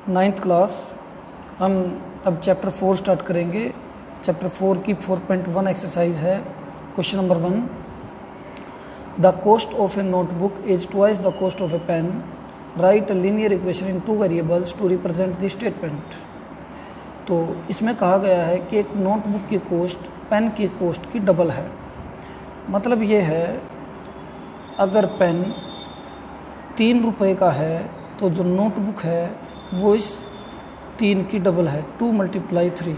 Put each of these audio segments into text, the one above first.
Ninth class. हम अब chapter 4 start करेंगे। चैप्टर 4 की 4.1 एक्सरसाइज है। Question number 1, the cost of a notebook is twice the cost of a pen, write a linear equation in 2 variables to represent the statement. तो इसमें कहा गया है कि एक नोटबुक की कॉस्ट पेन की कॉस्ट की डबल है। मतलब ये है, अगर पेन 3 रुपये का है तो जो नोटबुक है वो इस 3 की डबल है, 2 × 3,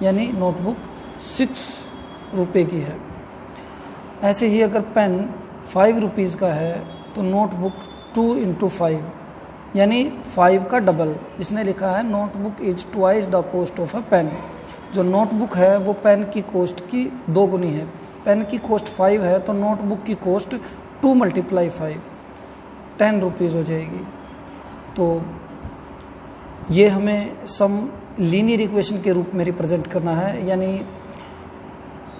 यानी नोटबुक 6 रुपये की है। ऐसे ही अगर पेन 5 रुपीज़ का है तो नोटबुक 2 × 5, यानी 5 का डबल। इसने लिखा है notebook is twice the cost of a pen. जो नोटबुक है वो पेन की कॉस्ट की 2 गुनी है। पेन की कॉस्ट 5 है तो नोटबुक की कॉस्ट 2 × 5, 10 रुपीज़ हो जाएगी। तो ये हमें सम लीनियर इक्वेशन के रूप में रिप्रेजेंट करना है, यानी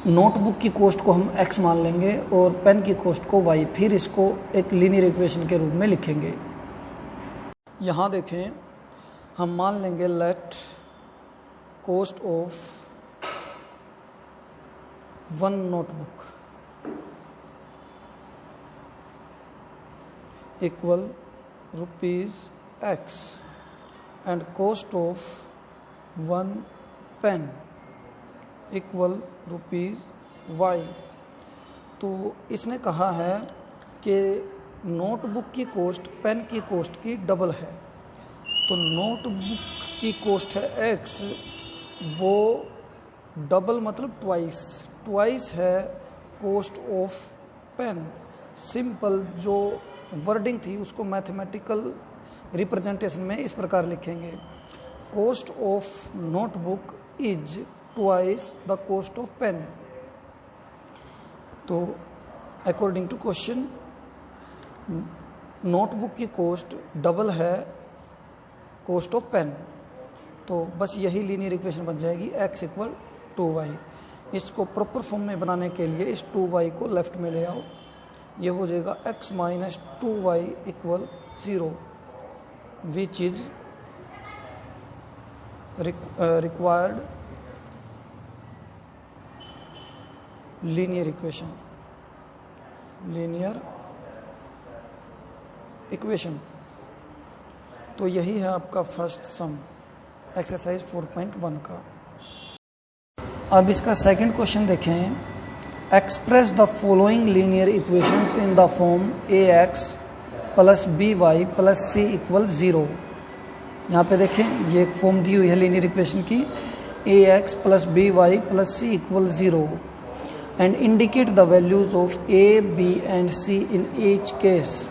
नोटबुक की कॉस्ट को हम x मान लेंगे और पेन की कॉस्ट को y, फिर इसको एक लीनियर इक्वेशन के रूप में लिखेंगे। यहाँ देखें, हम मान लेंगे let cost of 1 notebook equal ₹x and cost of 1 pen equal ₹y। तो इसने कहा है कि नोटबुक की कॉस्ट पेन की कॉस्ट की डबल है। तो नोटबुक की कॉस्ट है x, वो डबल मतलब ट्वाइस है कॉस्ट ऑफ पेन। सिंपल जो वर्डिंग थी उसको मैथमेटिकल रिप्रेजेंटेशन में इस प्रकार लिखेंगे, cost of notebook is twice the cost of pen. तो अकॉर्डिंग टू क्वेश्चन, नोटबुक की कॉस्ट डबल है कॉस्ट ऑफ पेन। तो बस यही लीनियर इक्वेशन बन जाएगी, x = 2y। इसको प्रॉपर फॉर्म में बनाने के लिए इस 2y को लेफ्ट में ले आओ। ये हो जाएगा x - 2y = 0, which is required linear equation। तो यही है आपका फर्स्ट सम एक्सरसाइज 4.1 का। अब इसका सेकंड क्वेश्चन देखें, express the following linear equations in the form ax + by + c = 0। यहाँ पे देखें, ये एक फॉर्म दी हुई है लीनियर इक्वेशन की, ax + by + c = 0 and indicate the values of a, b and c in each case.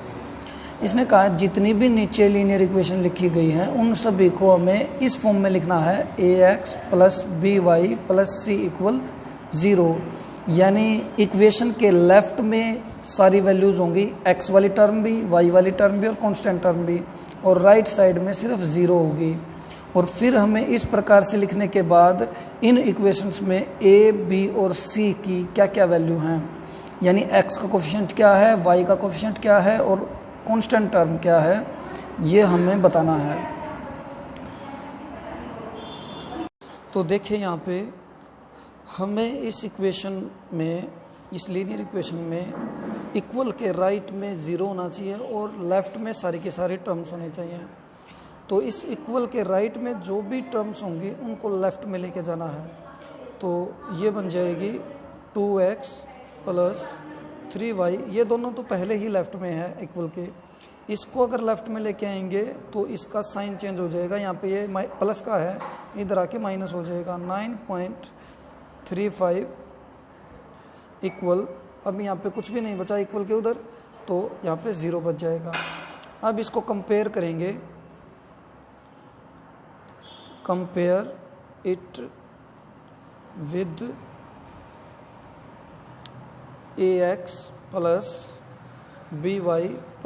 इसने कहा जितनी भी नीचे लीनियर इक्वेशन लिखी गई हैं उन सभी को हमें इस फॉर्म में लिखना है, ax + by + c = 0, यानी इक्वेशन के लेफ्ट में सारी वैल्यूज़ होंगी, x वाली टर्म भी, y वाली टर्म भी और कांस्टेंट टर्म भी, और राइट साइड में सिर्फ 0 होगी। और फिर हमें इस प्रकार से लिखने के बाद इन इक्वेशंस में a, b और c की क्या क्या वैल्यू हैं, यानी x का कोफिशिएंट क्या है, y का कोफिशिएंट क्या है और कांस्टेंट टर्म क्या है, ये हमें बताना है। तो देखिए यहाँ पे हमें इस इक्वेशन में, इस लीनियर इक्वेशन में इक्वल के राइट में 0 होना चाहिए और लेफ्ट में सारी के सारे टर्म्स होने चाहिए। तो इस इक्वल के राइट में जो भी टर्म्स होंगी उनको लेफ्ट में लेके जाना है। तो ये बन जाएगी 2x + 3y, ये दोनों तो पहले ही लेफ्ट में है इक्वल के। इसको अगर लेफ्ट में लेके आएंगे तो इसका साइन चेंज हो जाएगा, यहाँ पे ये प्लस का है, इधर आके माइनस हो जाएगा। 9.35 इक्वल, अब यहाँ पे कुछ भी नहीं बचा इक्वल के उधर, तो यहाँ पे 0 बच जाएगा। अब इसको कंपेयर करेंगे, compare it with ax + by +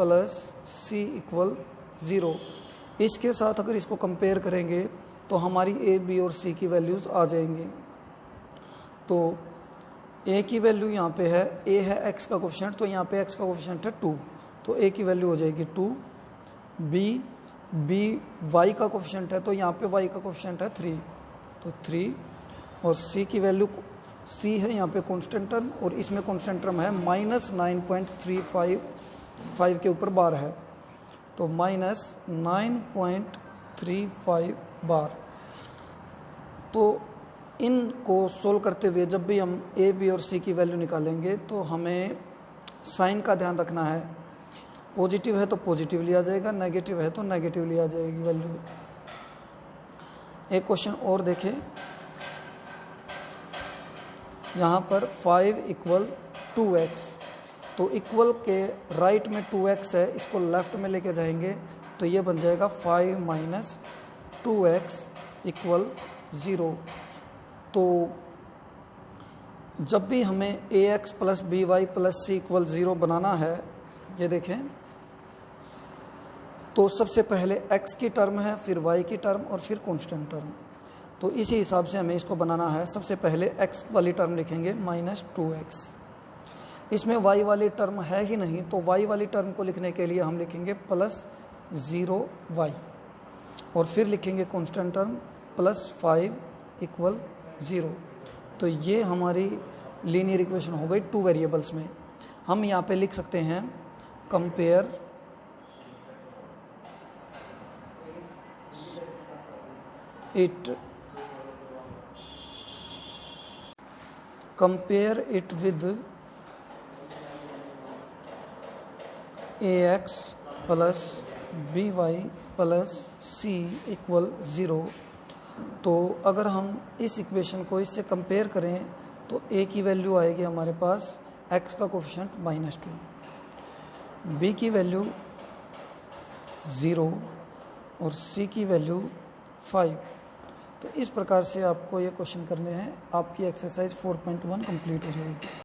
c = 0। इसके साथ अगर इसको कंपेयर करेंगे तो हमारी a, b और c की वैल्यूज़ आ जाएंगी। तो a की वैल्यू यहाँ पे है, a है x का कोफिशिएंट, तो यहाँ पे x का कोफिशिएंट है 2, तो a की वैल्यू हो जाएगी 2, b बी वाई का कोफिशिएंट है, तो यहाँ पे वाई का कोफिशिएंट है 3, तो 3, और सी की वैल्यू सी है यहाँ पे कांस्टेंट टर्म, और इसमें कांस्टेंट टर्म है -9.355 के ऊपर बार है, तो -9.35 बार। तो इनको सोल्व करते हुए जब भी हम ए बी और सी की वैल्यू निकालेंगे तो हमें साइन का ध्यान रखना है। पॉजिटिव है तो पॉजिटिव लिया जाएगा, नेगेटिव है तो नेगेटिव लिया जाएगी वैल्यू। एक क्वेश्चन और देखें, यहाँ पर 5 = 2x, तो इक्वल के राइट में 2x है, इसको लेफ्ट में लेके जाएंगे तो ये बन जाएगा 5 - 2x = 0। तो जब भी हमें ax + by + c = 0 बनाना है, ये देखें, तो सबसे पहले x की टर्म है, फिर y की टर्म और फिर कांस्टेंट टर्म। तो इसी हिसाब से हमें इसको बनाना है। सबसे पहले x वाली टर्म लिखेंगे -2x, इसमें y वाली टर्म है ही नहीं, तो y वाली टर्म को लिखने के लिए हम लिखेंगे +0y, और फिर लिखेंगे कांस्टेंट टर्म +5 = 0। तो ये हमारी लीनियर इक्वेशन हो गई 2 वेरिएबल्स में। हम यहाँ पे लिख सकते हैं compare it with ax + by + c = 0। तो अगर हम इस इक्वेशन को इससे कंपेयर करें तो a की वैल्यू आएगी हमारे पास x का कोफिशिएंट -2, b की वैल्यू 0 और c की वैल्यू 5। तो इस प्रकार से आपको ये क्वेश्चन करने हैं, आपकी एक्सरसाइज 4.1 कंप्लीट हो जाएगी।